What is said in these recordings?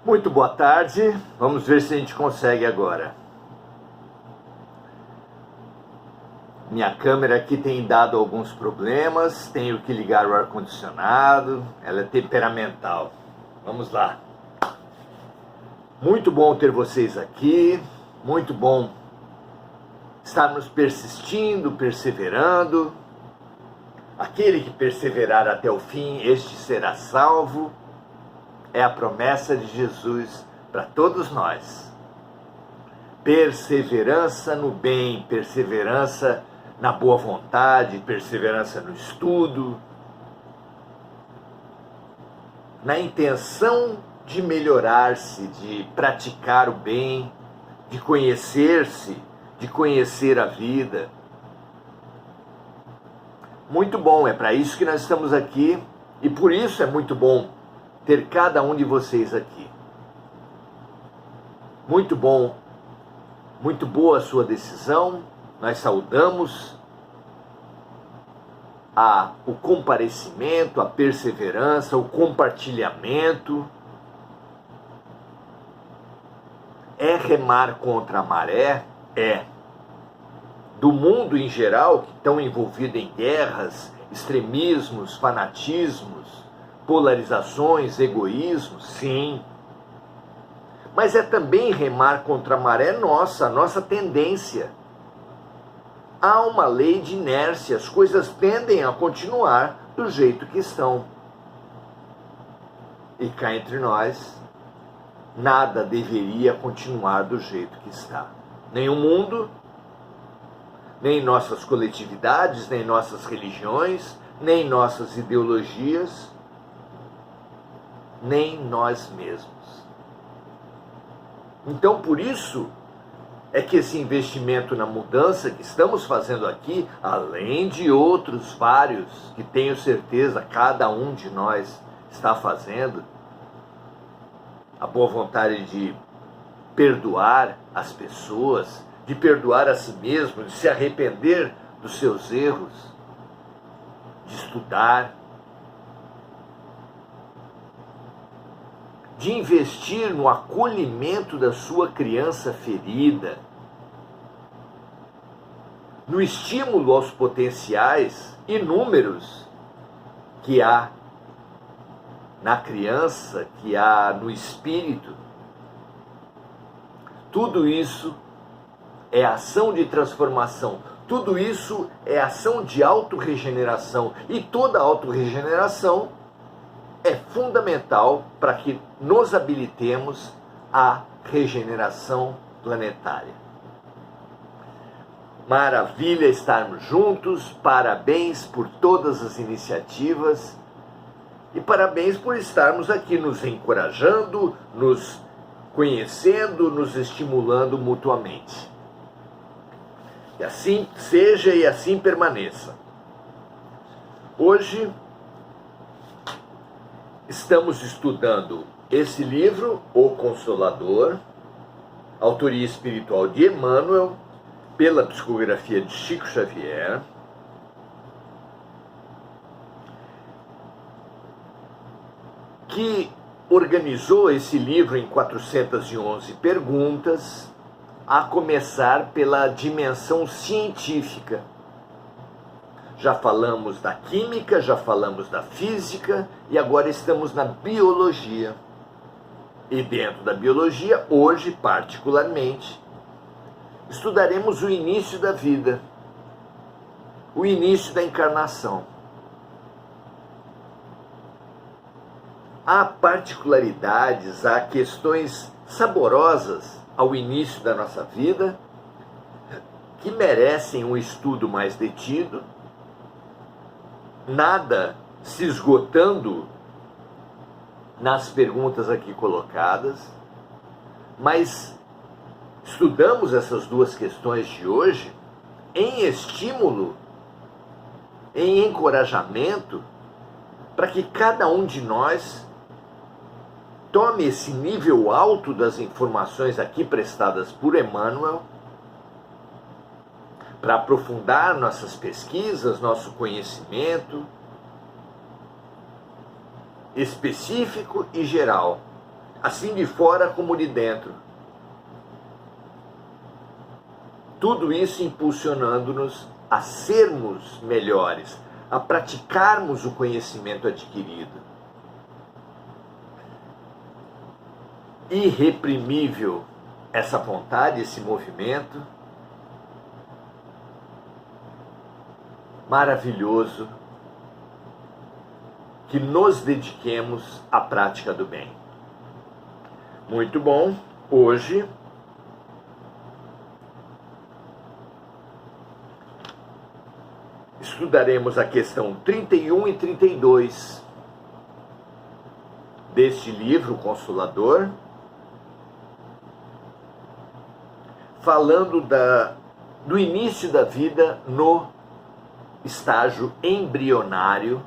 Muito boa tarde, vamos ver se a gente consegue agora. Minha câmera aqui tem dado alguns problemas, tenho que ligar o ar-condicionado, ela é temperamental. Vamos lá. Muito bom ter vocês aqui, muito bom estarmos persistindo, perseverando. Aquele que perseverar até o fim, este será salvo. É a promessa de Jesus para todos nós. Perseverança no bem, perseverança na boa vontade, perseverança no estudo, na intenção de melhorar-se, de praticar o bem, de conhecer-se, de conhecer a vida. Muito bom, é para isso que nós estamos aqui e por isso é muito bom ter cada um de vocês aqui. Muito bom, muito boa a sua decisão. Nós saudamos o comparecimento, a perseverança, o compartilhamento. É remar contra a maré? É. Do mundo em geral, que estão envolvidos em guerras, extremismos, fanatismos, polarizações, egoísmos, sim. Mas é também remar contra a maré nossa, a nossa tendência. Há uma lei de inércia, as coisas tendem a continuar do jeito que estão. E cá entre nós, nada deveria continuar do jeito que está. Nem o mundo, nem nossas coletividades, nem nossas religiões, nem nossas ideologias, nem nós mesmos. Então, por isso, é que esse investimento na mudança que estamos fazendo aqui, além de outros vários, que tenho certeza cada um de nós está fazendo, a boa vontade de perdoar as pessoas, de perdoar a si mesmo, de se arrepender dos seus erros, de estudar, de investir no acolhimento da sua criança ferida, no estímulo aos potenciais inúmeros que há na criança, que há no espírito. Tudo isso é ação de transformação, tudo isso é ação de autorregeneração, e toda autorregeneração é fundamental para que nos habilitemos à regeneração planetária. Maravilha estarmos juntos, parabéns por todas as iniciativas e parabéns por estarmos aqui nos encorajando, nos conhecendo, nos estimulando mutuamente. E assim seja e assim permaneça. Hoje estamos estudando esse livro, O Consolador, autoria espiritual de Emmanuel, pela psicografia de Chico Xavier. Que organizou esse livro em 411 perguntas, a começar pela dimensão científica. Já falamos da química, já falamos da física e agora estamos na biologia. E dentro da biologia, hoje particularmente, estudaremos o início da vida, o início da encarnação. Há particularidades, há questões saborosas ao início da nossa vida que merecem um estudo mais detido, nada se esgotando nas perguntas aqui colocadas, mas estudamos essas duas questões de hoje em estímulo, em encorajamento, para que cada um de nós tome esse nível alto das informações aqui prestadas por Emmanuel, para aprofundar nossas pesquisas, nosso conhecimento específico e geral, assim de fora como de dentro. Tudo isso impulsionando-nos a sermos melhores, a praticarmos o conhecimento adquirido. Irreprimível essa vontade, esse movimento. Maravilhoso que nos dediquemos à prática do bem. Muito bom. Hoje estudaremos a questão 31 e 32 deste livro Consolador, falando do início da vida no estágio embrionário,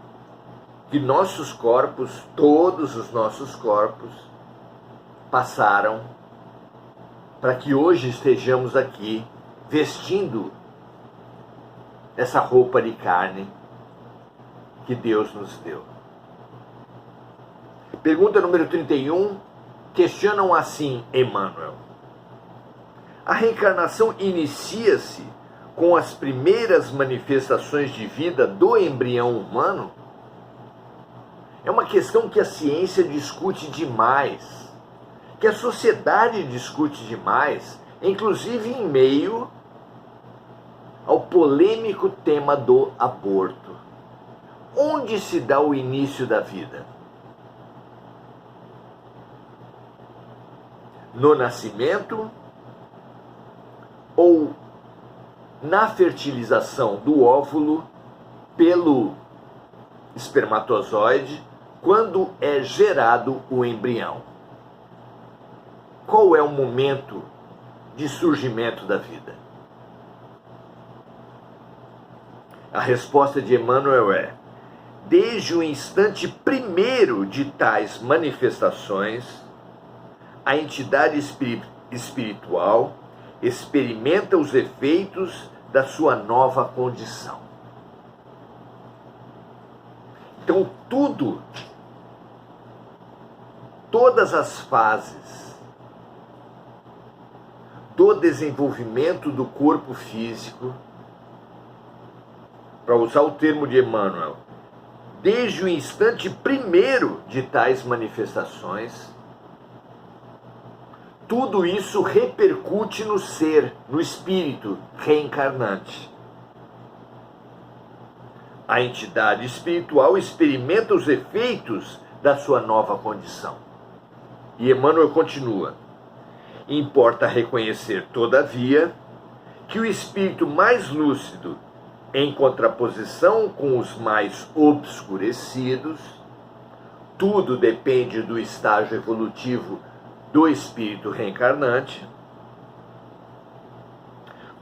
que nossos corpos, todos os nossos corpos, passaram para que hoje estejamos aqui vestindo essa roupa de carne que Deus nos deu. Pergunta número 31, questionam assim Emmanuel: a reencarnação inicia-se com as primeiras manifestações de vida do embrião humano? É uma questão que a ciência discute demais, que a sociedade discute demais, inclusive em meio ao polêmico tema do aborto. Onde se dá o início da vida? No nascimento ou na fertilização do óvulo pelo espermatozoide, quando é gerado o embrião? Qual é o momento de surgimento da vida? A resposta de Emmanuel é: desde o instante primeiro de tais manifestações, a entidade espiritual experimenta os efeitos da sua nova condição. Então todas as fases do desenvolvimento do corpo físico, para usar o termo de Emmanuel, desde o instante primeiro de tais manifestações, tudo isso repercute no ser, no espírito reencarnante. A entidade espiritual experimenta os efeitos da sua nova condição. E Emmanuel continua: importa reconhecer, todavia, que o espírito mais lúcido, em contraposição com os mais obscurecidos, tudo depende do estágio evolutivo do espírito reencarnante,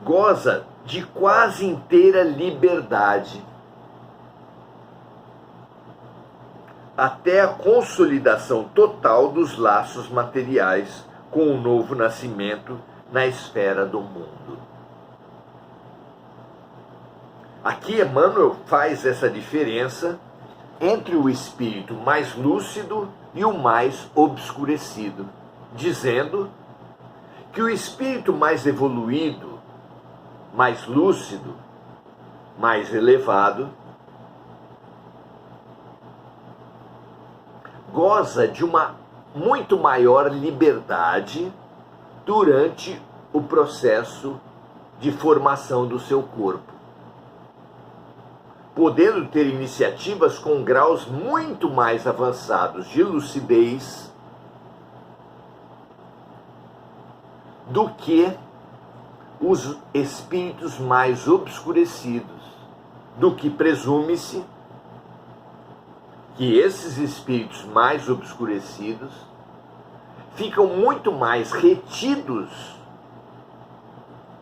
goza de quase inteira liberdade, até a consolidação total dos laços materiais com o novo nascimento na esfera do mundo. Aqui Emmanuel faz essa diferença entre o espírito mais lúcido e o mais obscurecido, dizendo que o espírito mais evoluído, mais lúcido, mais elevado, goza de uma muito maior liberdade durante o processo de formação do seu corpo, podendo ter iniciativas com graus muito mais avançados de lucidez do que os espíritos mais obscurecidos, do que presume-se que esses espíritos mais obscurecidos ficam muito mais retidos,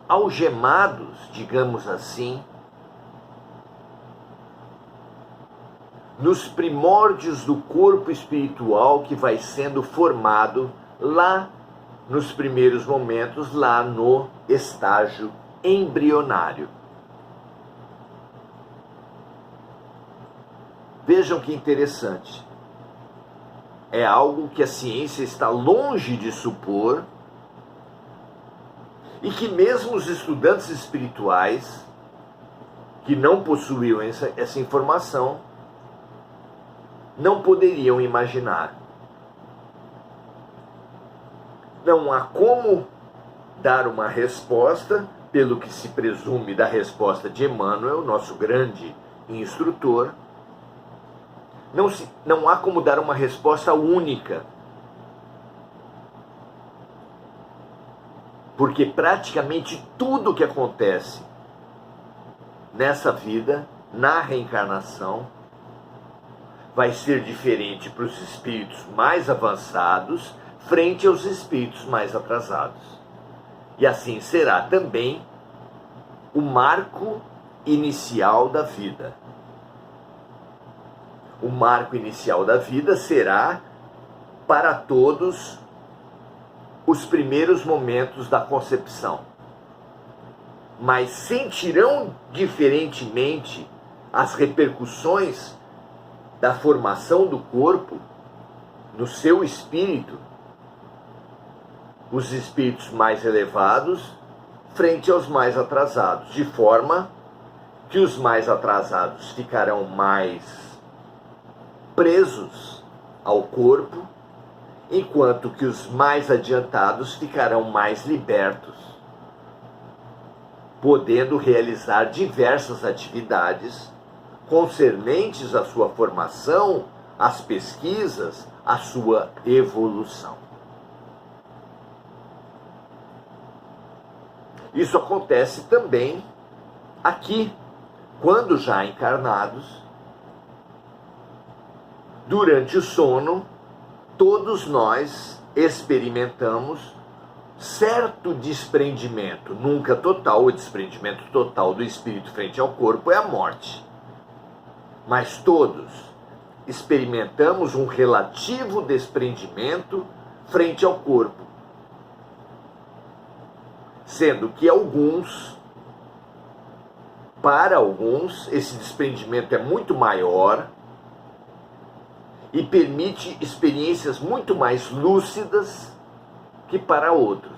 algemados, digamos assim, nos primórdios do corpo espiritual que vai sendo formado lá nos primeiros momentos, lá no estágio embrionário. Vejam que interessante. é algo que a ciência está longe de supor e que mesmo os estudantes espirituais que não possuíam essa informação não poderiam imaginar. Não há como dar uma resposta, pelo que se presume da resposta de Emmanuel, nosso grande instrutor. Não há como dar uma resposta única, porque praticamente tudo que acontece nessa vida, na reencarnação, vai ser diferente para os espíritos mais avançados frente aos espíritos mais atrasados. E assim será também o marco inicial da vida. O marco inicial da vida será para todos os primeiros momentos da concepção. Mas sentirão diferentemente as repercussões da formação do corpo no seu espírito, os espíritos mais elevados frente aos mais atrasados, de forma que os mais atrasados ficarão mais presos ao corpo, enquanto que os mais adiantados ficarão mais libertos, podendo realizar diversas atividades concernentes à sua formação, às pesquisas, à sua evolução. Isso acontece também aqui, quando já encarnados. Durante o sono, todos nós experimentamos certo desprendimento, nunca total. O desprendimento total do espírito frente ao corpo é a morte. Mas todos experimentamos um relativo desprendimento frente ao corpo, sendo que para alguns, esse desprendimento é muito maior e permite experiências muito mais lúcidas que para outros.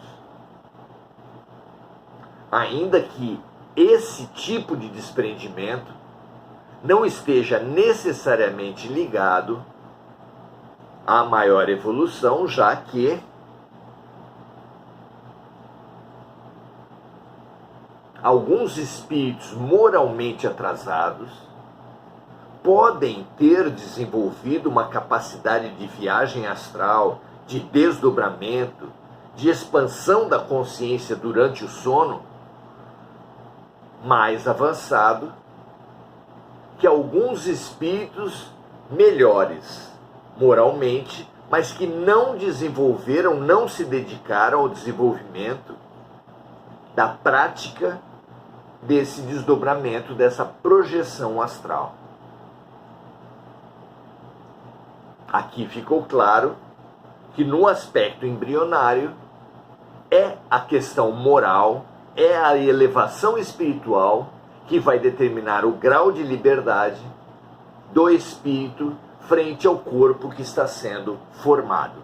Ainda que esse tipo de desprendimento não esteja necessariamente ligado à maior evolução, já que alguns espíritos moralmente atrasados podem ter desenvolvido uma capacidade de viagem astral, de desdobramento, de expansão da consciência durante o sono mais avançado que alguns espíritos melhores moralmente, mas que não desenvolveram, não se dedicaram ao desenvolvimento da prática desse desdobramento, dessa projeção astral. Aqui ficou claro que no aspecto embrionário é a questão moral, é a elevação espiritual que vai determinar o grau de liberdade do espírito frente ao corpo que está sendo formado.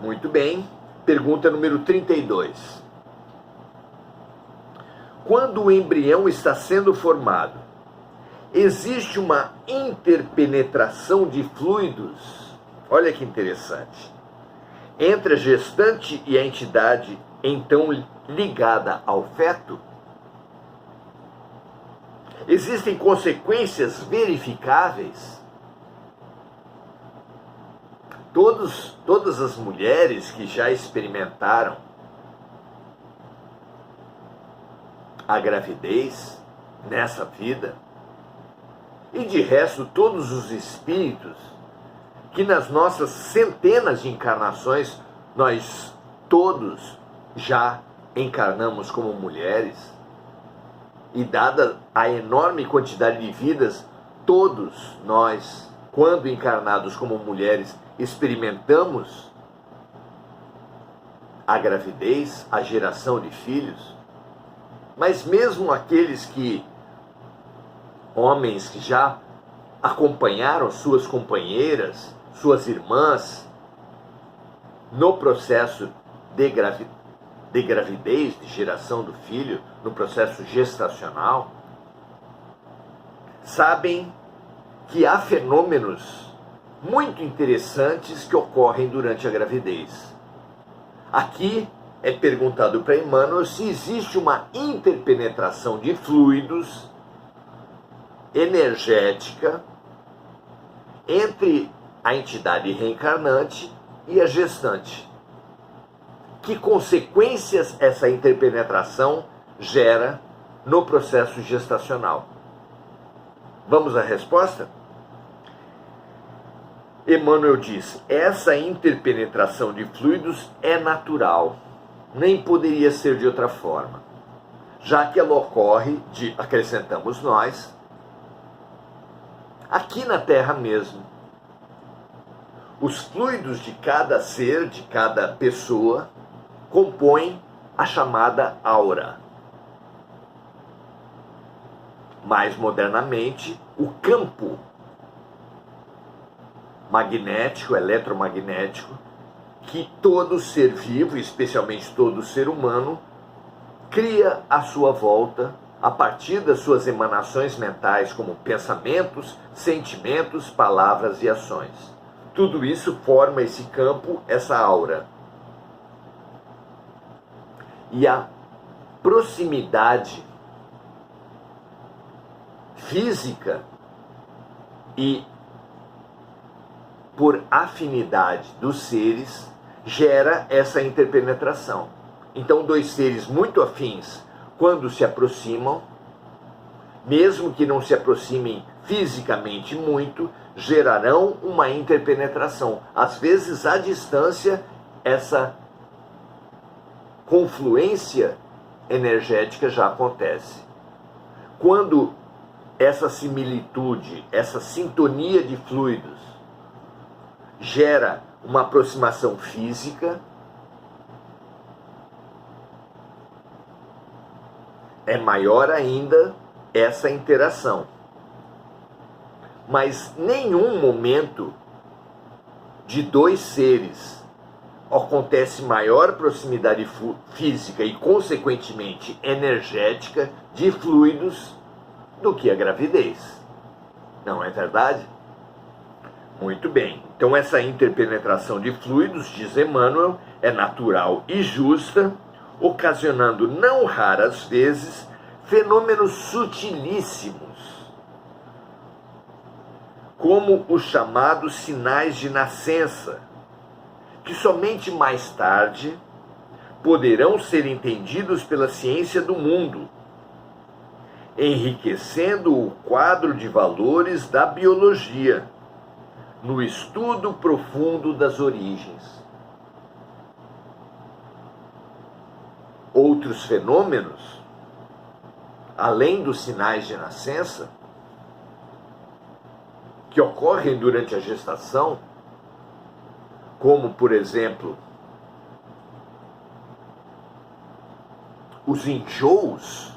Muito bem, pergunta número 32. Quando o embrião está sendo formado, existe uma interpenetração de fluidos, olha que interessante, entre a gestante e a entidade então ligada ao feto? Existem consequências verificáveis? Todas as mulheres que já experimentaram a gravidez nessa vida, e de resto todos os espíritos que nas nossas centenas de encarnações nós todos já encarnamos como mulheres, e dada a enorme quantidade de vidas, todos nós, quando encarnados como mulheres, experimentamos a gravidez, a geração de filhos. Mas mesmo aqueles homens que já acompanharam suas companheiras, suas irmãs, no processo de gravidez, de geração do filho, no processo gestacional, sabem que há fenômenos muito interessantes que ocorrem durante a gravidez. Aqui é perguntado para Emmanuel se existe uma interpenetração de fluidos energética entre a entidade reencarnante e a gestante. Que consequências essa interpenetração gera no processo gestacional? Vamos à resposta? Emmanuel diz: essa interpenetração de fluidos é natural, nem poderia ser de outra forma, já que ela ocorre, acrescentamos nós, aqui na Terra mesmo. Os fluidos de cada ser, de cada pessoa, compõem a chamada aura. Mais modernamente, o campo magnético, eletromagnético, que todo ser vivo, especialmente todo ser humano, cria à sua volta a partir das suas emanações mentais, como pensamentos, sentimentos, palavras e ações. Tudo isso forma esse campo, essa aura. E a proximidade física e por afinidade dos seres gera essa interpenetração. Então, dois seres muito afins, quando se aproximam, mesmo que não se aproximem fisicamente muito, gerarão uma interpenetração. Às vezes, à distância, essa confluência energética já acontece. Quando essa similitude, essa sintonia de fluidos gera uma aproximação física, é maior ainda essa interação. Mas nenhum momento de dois seres acontece maior proximidade física e, consequentemente, energética de fluidos do que a gravidez. Não é verdade? Muito bem. Então, essa interpenetração de fluidos, diz Emmanuel, é natural e justa, ocasionando, não raras vezes, fenômenos sutilíssimos, como os chamados sinais de nascença, que somente mais tarde poderão ser entendidos pela ciência do mundo, enriquecendo o quadro de valores da biologia, no estudo profundo das origens. Outros fenômenos, além dos sinais de nascença, que ocorrem durante a gestação, como, por exemplo, os enjoos,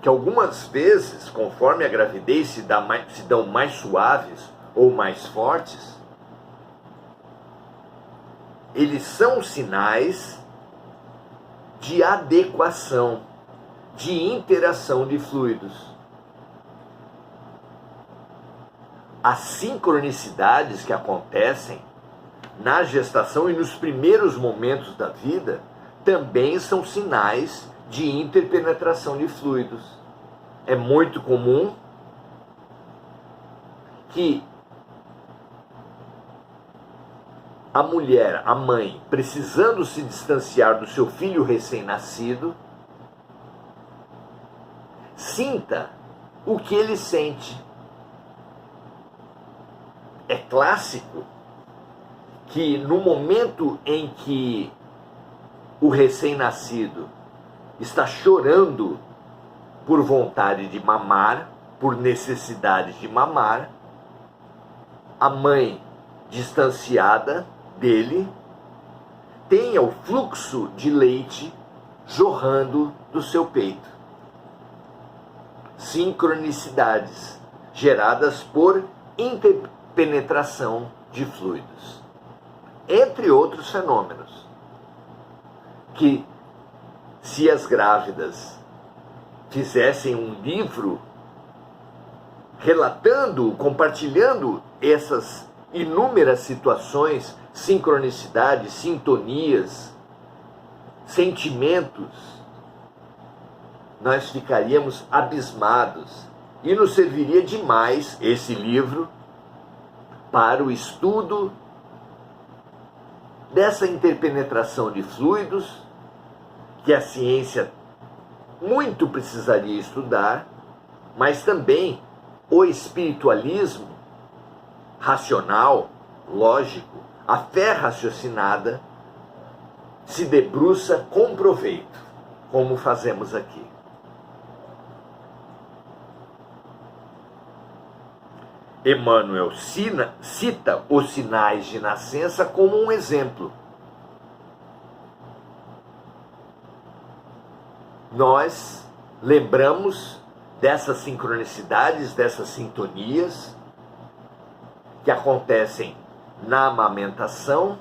que algumas vezes, conforme a gravidez se dão mais suaves ou mais fortes, eles são sinais de adequação, de interação de fluidos. As sincronicidades que acontecem na gestação e nos primeiros momentos da vida também são sinais de interpenetração de fluidos. É muito comum que a mulher, a mãe, precisando se distanciar do seu filho recém-nascido, sinta o que ele sente. É clássico que no momento em que o recém-nascido está chorando por vontade de mamar, por necessidade de mamar, a mãe distanciada dele tenha o fluxo de leite jorrando do seu peito. sincronicidades geradas por interpenetração de fluidos, entre outros fenômenos, que se as grávidas fizessem um livro relatando, compartilhando essas inúmeras situações, sincronicidades, sintonias, sentimentos, nós ficaríamos abismados e nos serviria demais esse livro para o estudo dessa interpenetração de fluidos que a ciência muito precisaria estudar, mas também o espiritualismo racional, lógico, a fé raciocinada se debruça com proveito, como fazemos aqui. Emmanuel cita os sinais de nascença como um exemplo. Nós lembramos dessas sincronicidades, dessas sintonias que acontecem na amamentação,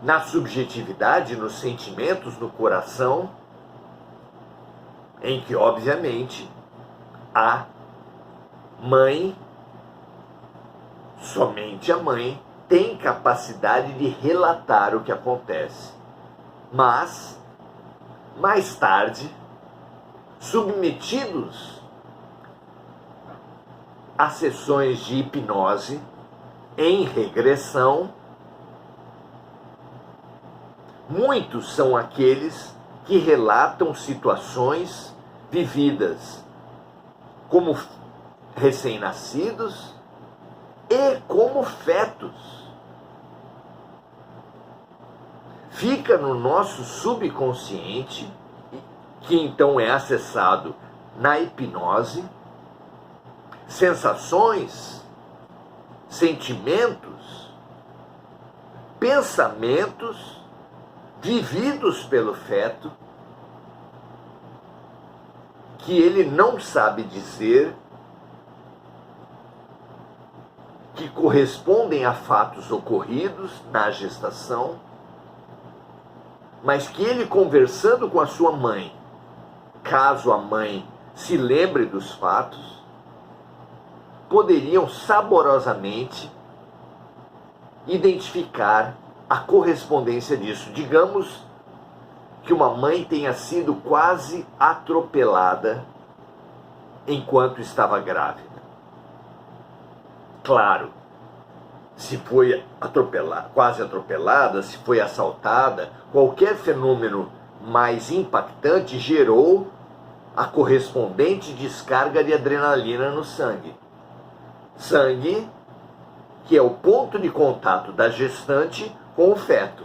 na subjetividade, nos sentimentos, no coração, em que, obviamente, a mãe, somente a mãe, tem capacidade de relatar o que acontece. Mas, mais tarde, submetidos a sessões de hipnose em regressão, muitos são aqueles que relatam situações vividas como recém-nascidos e como fetos. Fica no nosso subconsciente, que então é acessado na hipnose, sensações, sentimentos, pensamentos vividos pelo feto, que ele não sabe dizer, que correspondem a fatos ocorridos na gestação, mas que ele, conversando com a sua mãe, caso a mãe se lembre dos fatos, poderiam saborosamente identificar a correspondência disso. Digamos que uma mãe tenha sido quase atropelada enquanto estava grávida. Claro, se foi quase atropelada, se foi assaltada, qualquer fenômeno mais impactante gerou a correspondente descarga de adrenalina no sangue. Sangue que é o ponto de contato da gestante com o feto.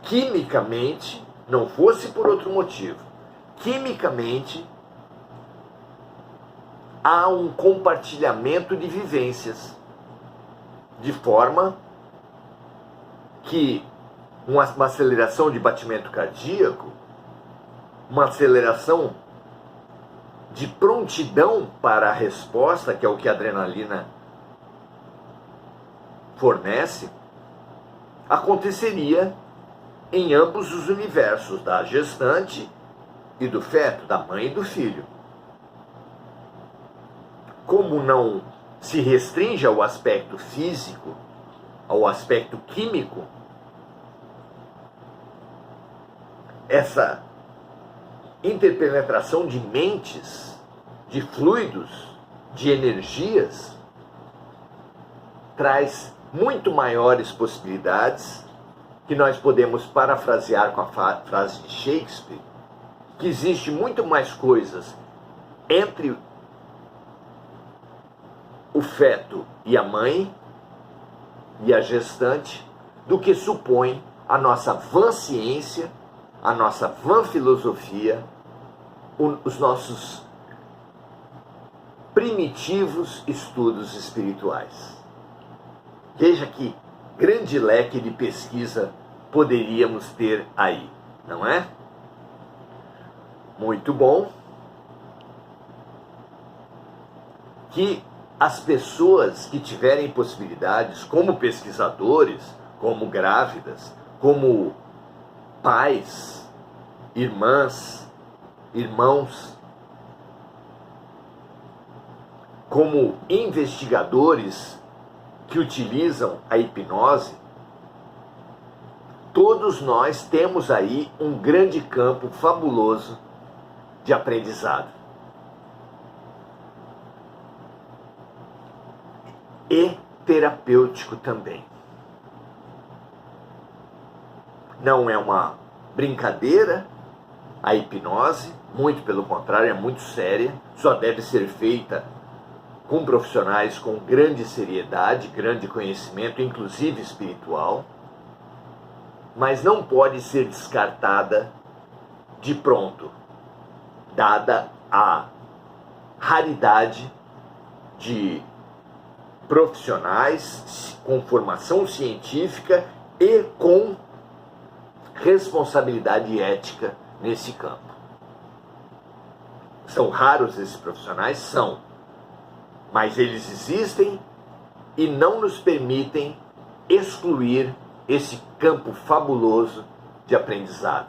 Quimicamente, não fosse por outro motivo, quimicamente há um compartilhamento de vivências, de forma que uma aceleração de batimento cardíaco, uma aceleração de prontidão para a resposta, que é o que a adrenalina fornece, aconteceria em ambos os universos, da gestante e do feto, da mãe e do filho. Como não se restringe ao aspecto físico, ao aspecto químico, essa interpenetração de mentes, de fluidos, de energias, traz muito maiores possibilidades, que nós podemos parafrasear com a frase de Shakespeare, que existe muito mais coisas entre o feto e a mãe e a gestante do que supõe a nossa vã ciência, a nossa vã filosofia, os nossos primitivos estudos espirituais. Veja que grande leque de pesquisa poderíamos ter aí, não é? muito bom que as pessoas que tiverem possibilidades, como pesquisadores, como grávidas, como pais, irmãs, irmãos, como investigadores que utilizam a hipnose, todos nós temos aí um grande campo fabuloso de aprendizado. E terapêutico também. Não é uma brincadeira a hipnose, muito pelo contrário, é muito séria, só deve ser feita com profissionais com grande seriedade, grande conhecimento, inclusive espiritual, mas não pode ser descartada de pronto, dada a raridade de profissionais com formação científica e com responsabilidade ética nesse campo. São raros esses profissionais? São. Mas eles existem e não nos permitem excluir esse campo fabuloso de aprendizado.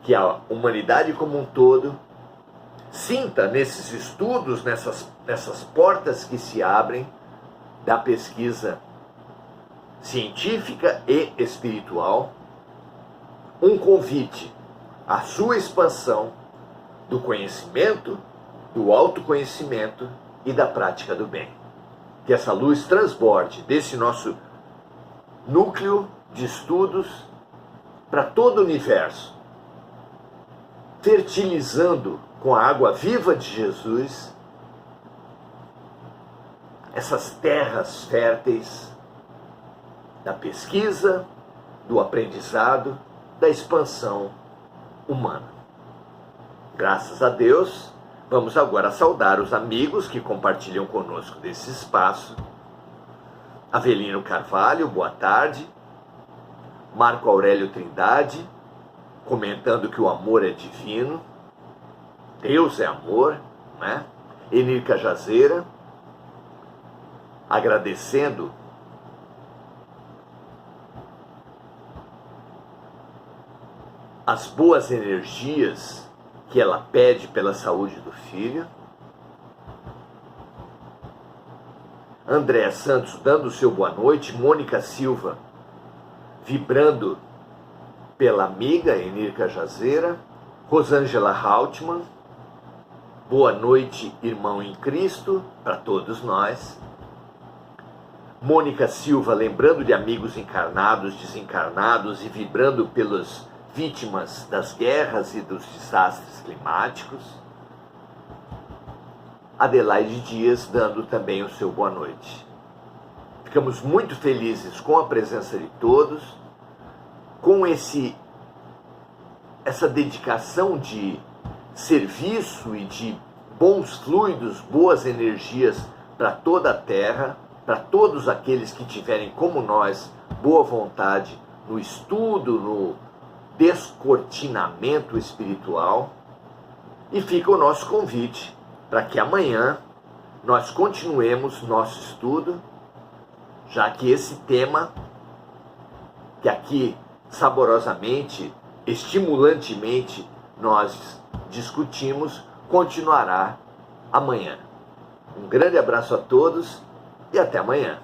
Que a humanidade como um todo sinta nesses estudos, nessas portas que se abrem da pesquisa científica e espiritual, um convite à sua expansão do conhecimento, do autoconhecimento e da prática do bem. Que essa luz transborde desse nosso núcleo de estudos para todo o universo, fertilizando com a água viva de Jesus essas terras férteis da pesquisa, do aprendizado, da expansão humana. Graças a Deus, vamos agora saudar os amigos que compartilham conosco desse espaço. Avelino Carvalho, boa tarde. Marco Aurélio Trindade, comentando que o amor é divino. Deus é amor, né? Enir Cajazeira, agradecendo as boas energias que ela pede pela saúde do filho. André Santos dando o seu boa noite. Mônica Silva vibrando pela amiga Enir Cajazeira. Rosângela Hautmann, boa noite, irmão em Cristo, para todos nós. Mônica Silva lembrando de amigos encarnados, desencarnados e vibrando pelas vítimas das guerras e dos desastres climáticos. Adelaide Dias dando também o seu boa noite. Ficamos muito felizes com a presença de todos, com essa dedicação de serviço e de bons fluidos, boas energias para toda a Terra, para todos aqueles que tiverem, como nós, boa vontade no estudo, no descortinamento espiritual. E fica o nosso convite para que amanhã nós continuemos nosso estudo, já que esse tema, que aqui saborosamente, estimulantemente nós discutimos, continuará amanhã. Um grande abraço a todos e até amanhã.